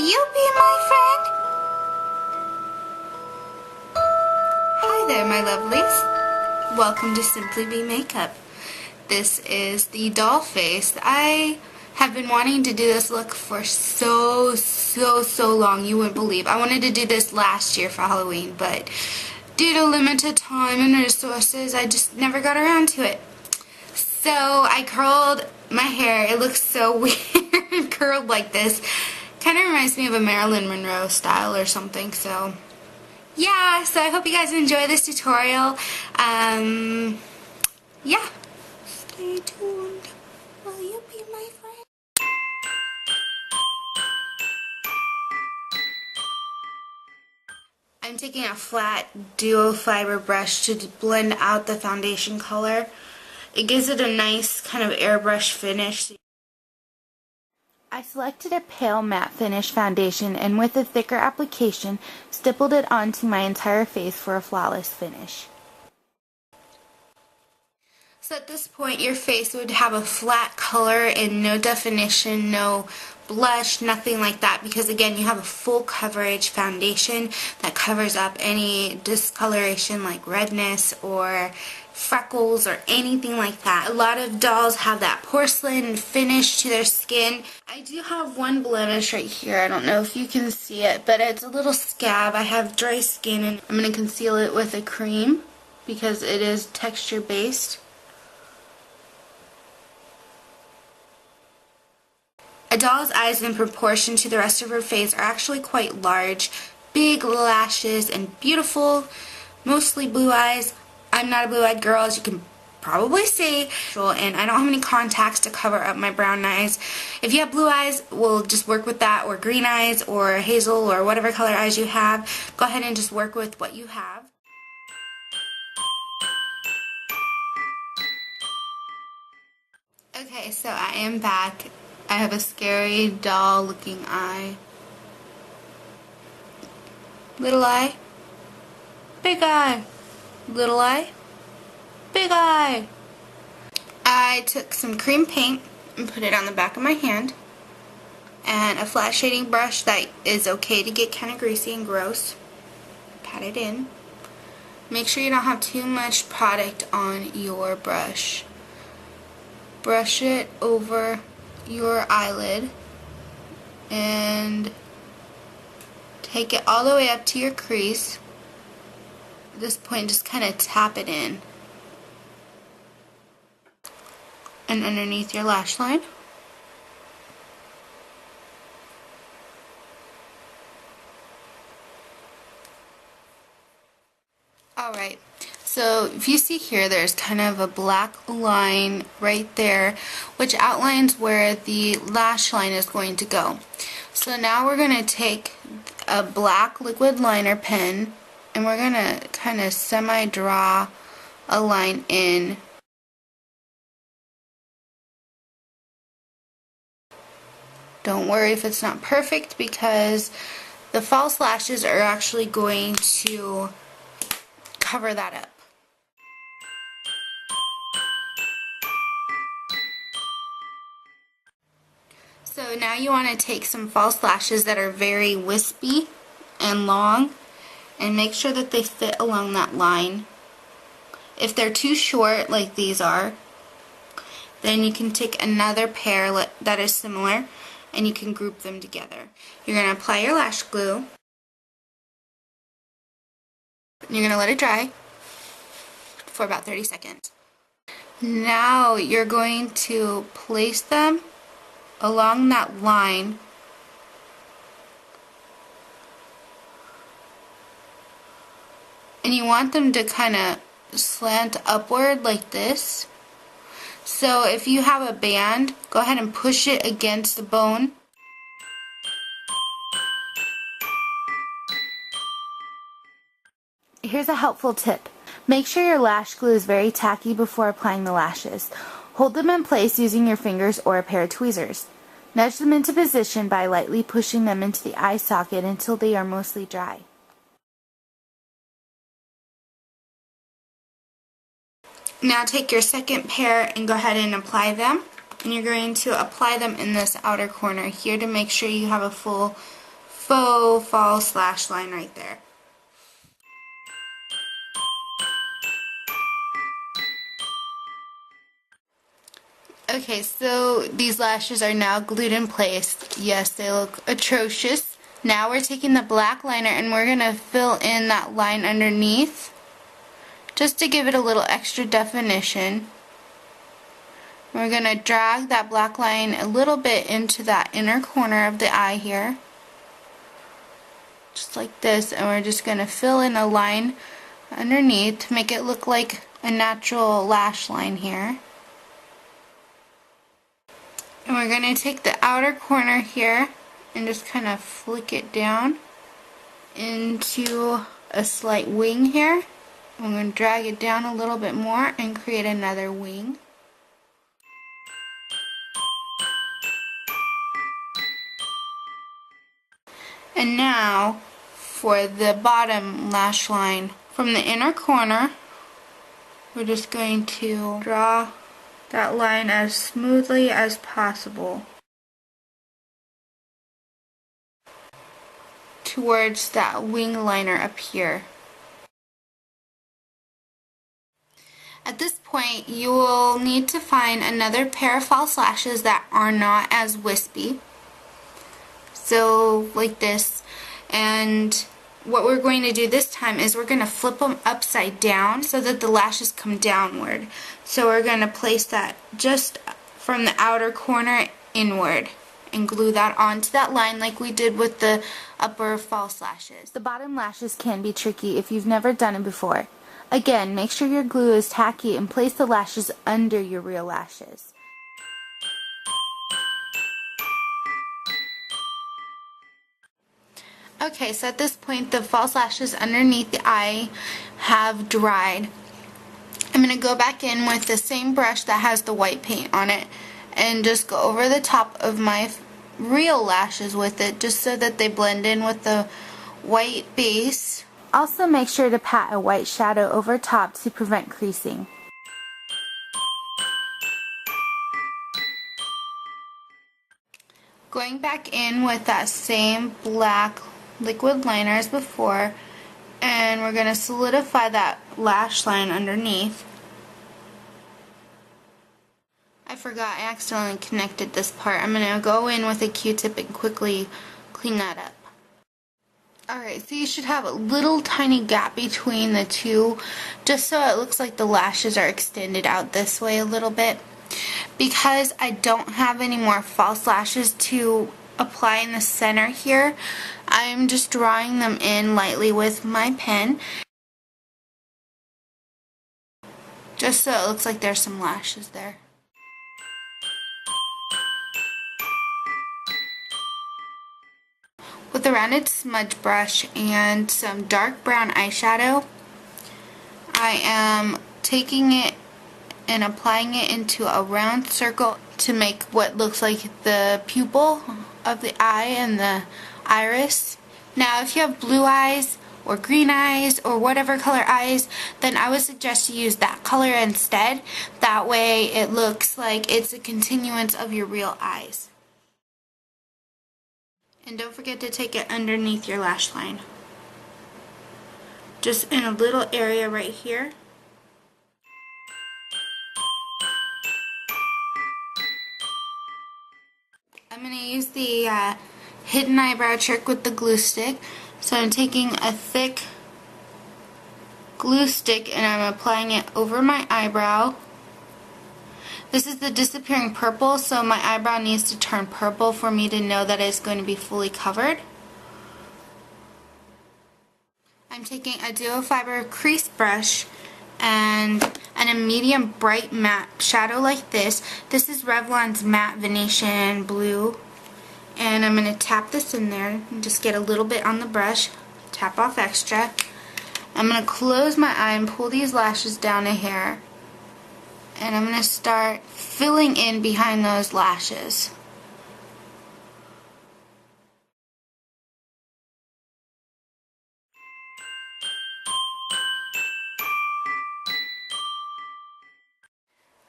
you be my friend? Hi there, my lovelies. Welcome to Simply Be Makeup. This is the doll face. I have been wanting to do this look for so long, you wouldn't believe. I wanted to do this last year for Halloween, but due to limited time and resources, I just never got around to it. So I curled my hair. It looks so weird curled like this. Kind of reminds me of a Marilyn Monroe style or something. So yeah, so I hope you guys enjoy this tutorial. Yeah. Stay tuned. Will you be my friend? I'm taking a flat duo fiber brush to blend out the foundation color. It gives it a nice kind of airbrush finish. I selected a pale matte finish foundation and with a thicker application stippled it onto my entire face for a flawless finish. So at this point your face would have a flat color and no definition, no blush, nothing like that, because again you have a full coverage foundation that covers up any discoloration like redness or freckles or anything like that. A lot of dolls have that porcelain finish to their skin. I do have one blemish right here. I don't know if you can see it, but it's a little scab. I have dry skin and I'm going to conceal it with a cream because it is texture based. A doll's eyes in proportion to the rest of her face are actually quite large, big lashes and beautiful, mostly blue eyes. I'm not a blue-eyed girl, as you can probably see, and I don't have any contacts to cover up my brown eyes. If you have blue eyes, we'll just work with that, or green eyes, or hazel, or whatever color eyes you have. Go ahead and just work with what you have. Okay, so I am back. I have a scary doll-looking eye. Little eye. Big eye. Little eye, big eye. I took some cream paint and put it on the back of my hand, and a flat shading brush that is okay to get kind of greasy and gross. Pat it in. Make sure you don't have too much product on your brush. Brush it over your eyelid and take it all the way up to your crease. At this point, just kind of tap it in and underneath your lash line. Alright, so if you see here, there's kind of a black line right there, which outlines where the lash line is going to go. So now we're going to take a black liquid liner pen and we're going to kind of semi-draw a line in. Don't worry if it's not perfect, because the false lashes are actually going to cover that up. So now you want to take some false lashes that are very wispy and long, and make sure that they fit along that line. If they're too short, like these are, then you can take another pair that is similar and you can group them together. You're going to apply your lash glue. You're going to let it dry for about 30 seconds. Now you're going to place them along that line . And you want them to kind of slant upward like this. So if you have a band, go ahead and push it against the bone. Here's a helpful tip. Make sure your lash glue is very tacky before applying the lashes. Hold them in place using your fingers or a pair of tweezers. Nudge them into position by lightly pushing them into the eye socket until they are mostly dry. Now take your second pair and go ahead and apply them. And you're going to apply them in this outer corner here to make sure you have a full faux false lash line right there. Okay, so these lashes are now glued in place. Yes, they look atrocious. Now we're taking the black liner and we're going to fill in that line underneath just to give it a little extra definition. We're going to drag that black line a little bit into that inner corner of the eye here. Just like this, and we're just going to fill in a line underneath to make it look like a natural lash line here. And we're going to take the outer corner here and just kind of flick it down into a slight wing here. I'm going to drag it down a little bit more and create another wing. And now for the bottom lash line. From the inner corner, we're just going to draw that line as smoothly as possible towards that wing liner up here. At this point, you will need to find another pair of false lashes that are not as wispy. So, like this. And what we're going to do this time is we're going to flip them upside down so that the lashes come downward. So we're going to place that just from the outer corner inward and glue that onto that line like we did with the upper false lashes. The bottom lashes can be tricky if you've never done it before. Again, make sure your glue is tacky and place the lashes under your real lashes. Okay, so at this point the false lashes underneath the eye have dried. I'm going to go back in with the same brush that has the white paint on it and just go over the top of my real lashes with it just so that they blend in with the white base. Also make sure to pat a white shadow over top to prevent creasing. Going back in with that same black liquid liner as before, and we're going to solidify that lash line underneath. I forgot, I accidentally connected this part. I'm going to go in with a Q-tip and quickly clean that up. Alright, so you should have a little tiny gap between the two, just so it looks like the lashes are extended out this way a little bit. Because I don't have any more false lashes to apply in the center here, I'm just drawing them in lightly with my pen, just so it looks like there's some lashes there. With a rounded smudge brush and some dark brown eyeshadow, I am taking it and applying it into a round circle to make what looks like the pupil of the eye and the iris. Now if you have blue eyes or green eyes or whatever color eyes, then I would suggest you use that color instead. That way it looks like it's a continuance of your real eyes. And don't forget to take it underneath your lash line. Just in a little area right here. I'm going to use the hidden eyebrow trick with the glue stick. So I'm taking a thick glue stick and I'm applying it over my eyebrow. This is the disappearing purple, so my eyebrow needs to turn purple for me to know that it's going to be fully covered. I'm taking a duo fiber crease brush and a medium bright matte shadow like this. This is Revlon's Matte Venetian Blue. And I'm going to tap this in there and just get a little bit on the brush. Tap off extra. I'm going to close my eye and pull these lashes down a hair. And I'm going to start filling in behind those lashes.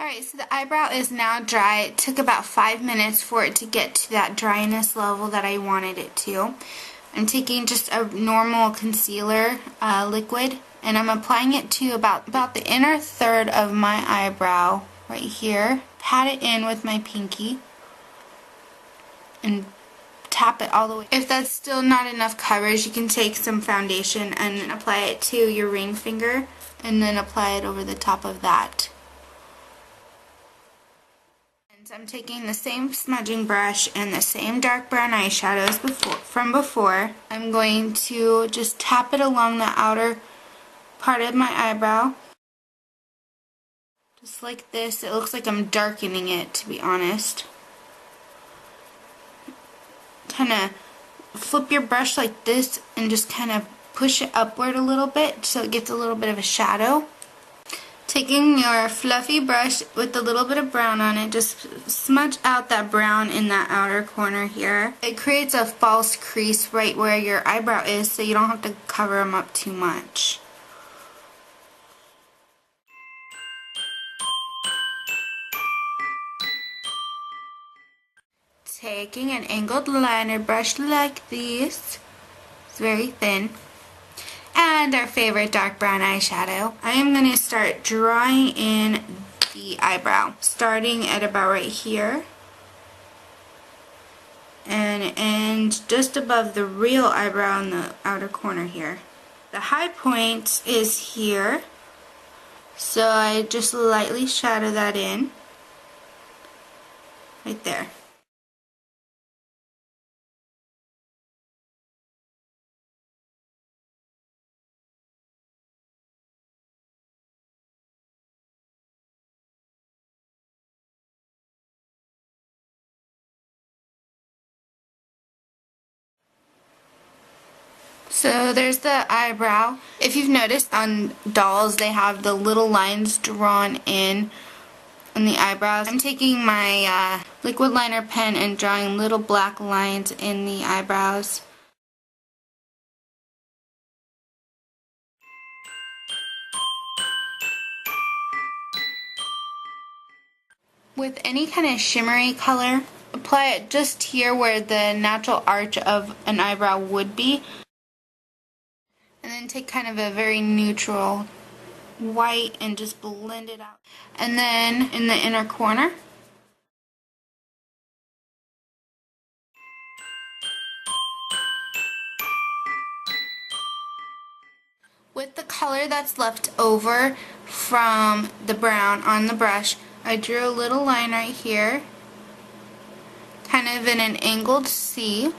Alright, so the eyebrow is now dry. It took about 5 minutes for it to get to that dryness level that I wanted it to. I'm taking just a normal concealer liquid, and I'm applying it to about the inner third of my eyebrow right here. Pat it in with my pinky and tap it all the way. If that's still not enough coverage, you can take some foundation and apply it to your ring finger and then apply it over the top of that. I'm taking the same smudging brush and the same dark brown eyeshadows from before. I'm going to just tap it along the outer part of my eyebrow. Just like this. It looks like I'm darkening it, to be honest. Kind of flip your brush like this and just kind of push it upward a little bit so it gets a little bit of a shadow. Taking your fluffy brush with a little bit of brown on it, just smudge out that brown in that outer corner here. It creates a false crease right where your eyebrow is, so you don't have to cover them up too much. Taking an angled liner brush like this, it's very thin, and our favorite dark brown eyeshadow, I am going to start drawing in the eyebrow, starting at about right here and end just above the real eyebrow in the outer corner here. The high point is here, so I just lightly shadow that in right there. So there's the eyebrow. If you've noticed on dolls, they have the little lines drawn in on the eyebrows. I'm taking my liquid liner pen and drawing little black lines in the eyebrows. With any kind of shimmery color, apply it just here where the natural arch of an eyebrow would be. And then take kind of a very neutral white and just blend it out. And then in the inner corner, with the color that's left over from the brown on the brush, I drew a little line right here, kind of in an angled C.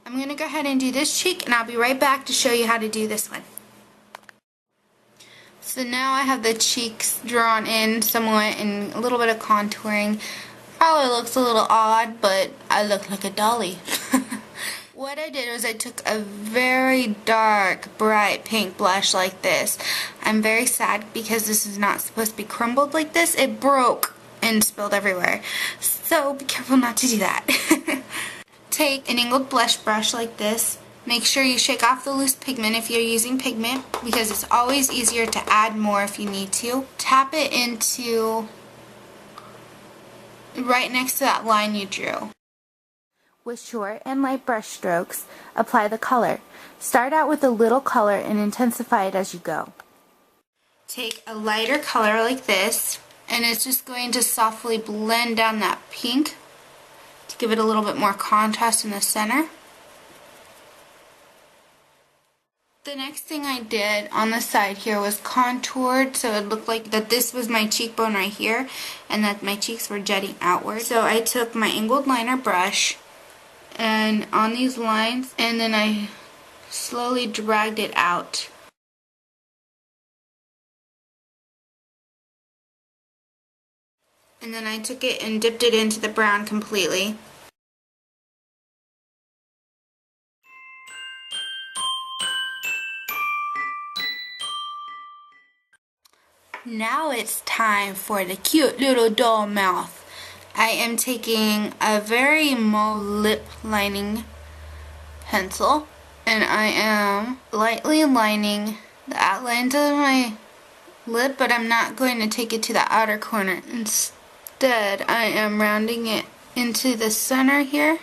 I'm going to go ahead and do this cheek, and I'll be right back to show you how to do this one. So now I have the cheeks drawn in somewhat and a little bit of contouring. Probably looks a little odd, but I look like a dolly. What I did was I took a very dark, bright pink blush like this. I'm very sad because this is not supposed to be crumbled like this. It broke and spilled everywhere. So be careful not to do that. Take an angled blush brush like this. Make sure you shake off the loose pigment if you're using pigment, because it's always easier to add more if you need to. Tap it into right next to that line you drew. With short and light brush strokes, apply the color. Start out with a little color and intensify it as you go. Take a lighter color like this, and it's just going to softly blend down that pink to give it a little bit more contrast in the center. The next thing I did on the side here was contoured, so it looked like that this was my cheekbone right here and that my cheeks were jutting outward. So I took my angled liner brush and on these lines, and then I slowly dragged it out. And then I took it and dipped it into the brown completely. Now it's time for the cute little doll mouth. I am taking a very mauve lip lining pencil, and I am lightly lining the outlines of my lip, but I'm not going to take it to the outer corner. instead, I am rounding it into the center here.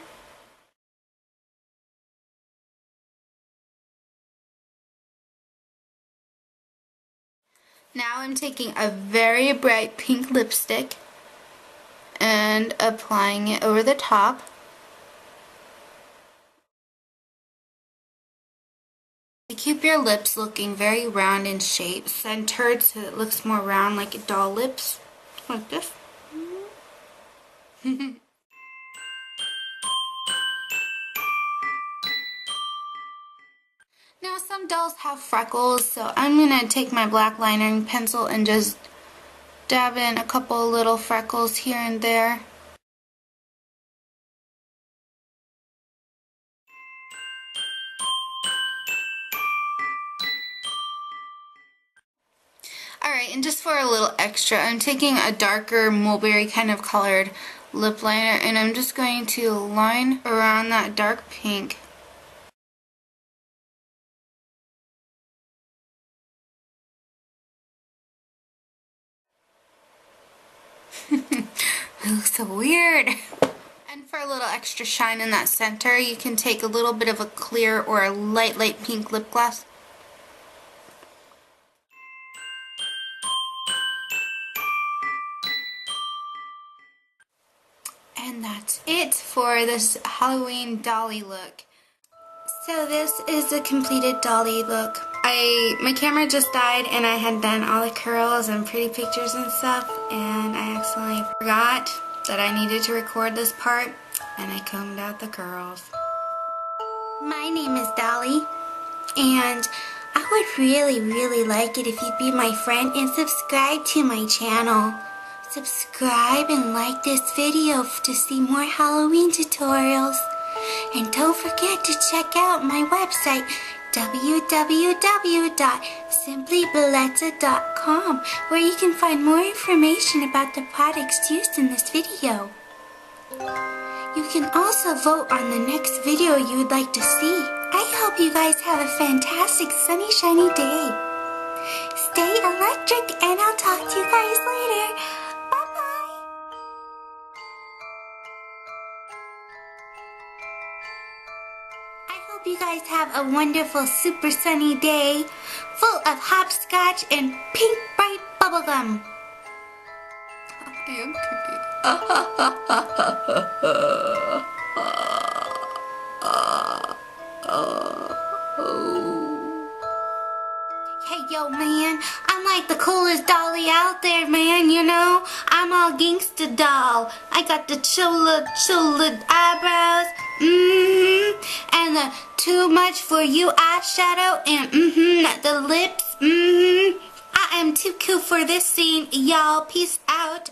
Now I'm taking a very bright pink lipstick and applying it over the top. Keep your lips looking very round in shape, centered so it looks more round like a doll lips, like this. Now some dolls have freckles, so I'm going to take my black lining pencil and just dab in a couple little freckles here and there. Alright, and just for a little extra, I'm taking a darker mulberry kind of colored lip liner, and I'm just going to line around that dark pink. It looks so weird. And for a little extra shine in that center, you can take a little bit of a clear or a light pink lip gloss. And that's it for this Halloween Dolly look. So this is the completed Dolly look. My camera just died and I had done all the curls and pretty pictures and stuff, and I accidentally forgot that I needed to record this part, and I combed out the curls. My name is Dolly, and I would really like it if you'd be my friend and subscribe to my channel. Subscribe and like this video to see more Halloween tutorials. And don't forget to check out my website, www.simplybellezza.com, where you can find more information about the products used in this video. You can also vote on the next video you would like to see. I hope you guys have a fantastic sunny, shiny day. Stay electric, and I'll talk to you guys later. You guys have a wonderful super sunny day full of hopscotch and pink bright bubblegum. I am Hey yo man, I'm like the coolest dolly out there, man, you know? I'm all gangsta doll. I got the chilla eyebrows, and the too much for you eyeshadow, and the lips, I am too cool for this scene, y'all. Peace out.